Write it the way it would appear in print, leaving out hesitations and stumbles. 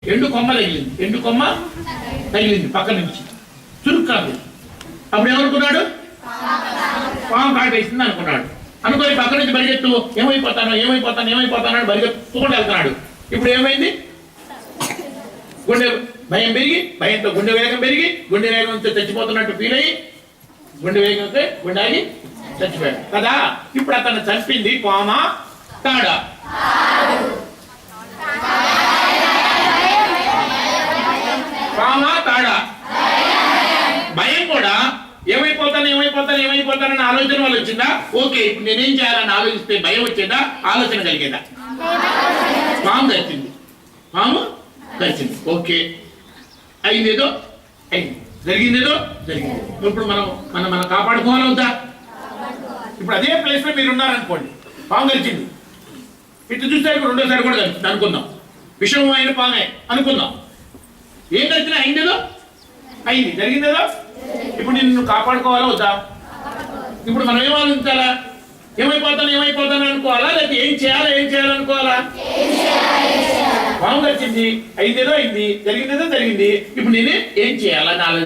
ఎండు కొమ్మ తగిలింది, ఎండు కొమ్మ తగిలింది పక్క నుంచి చురుక్కాదు. అప్పుడు ఏమనుకున్నాడు? పాము కాటు వేసింది అనుకున్నాడు. అనుకోని పక్క నుంచి పరిగెత్తు ఏమైపోతాను పరిగెత్తుకుంటూ వెళ్తున్నాడు. ఇప్పుడు ఏమైంది? గుండె భయం పెరిగి, భయంతో గుండె వేగం పెరిగి, గుండె వేగంతో చచ్చిపోతున్నట్టు ఫీల్ అయ్యి గుండె వేగంతో గుండె ఆగి చచ్చిపోయాడు కదా. ఇప్పుడు అతను చంపింది పామా తాడా? పామా తాడా? భయం కూడా ఏమైపోతానని ఆలోచన వల్ల వచ్చిందా? ఓకే, ఇప్పుడు నేనేం చేయాలని ఆలోచిస్తే భయం వచ్చేదా? ఆలోచన కలిగేదా? పాము కలిసింది. ఓకే, అయిందేదో అయింది, జరిగిందేదో జరిగింది. ఇప్పుడు మనం కాపాడుకోవాలి అవుతా? ఇప్పుడు అదే ప్లేస్ లో మీరు ఉన్నారనుకోండి, పాము కలిసింది, ఇటు చూస్తే ఇప్పుడు రెండోసారి కూడా కలిసింది అనుకుందాం, విషయం అయిన పామే అనుకుందాం. ఏం కలిసినా అయిందేదో అయింది, జరిగిందేదో. ఇప్పుడు నిన్ను కాపాడుకోవాలా వద్దా? ఇప్పుడు మనం ఏం ఆలోచించాలా? ఏమైపోతాను అనుకోవాలా, లేకపోతే ఏం చేయాలనుకోవాలా? పాము కలిసింది, అయిందేదో అయింది, జరిగిందేదో జరిగింది, ఇప్పుడు నేను ఏం చేయాలని ఆలోచన.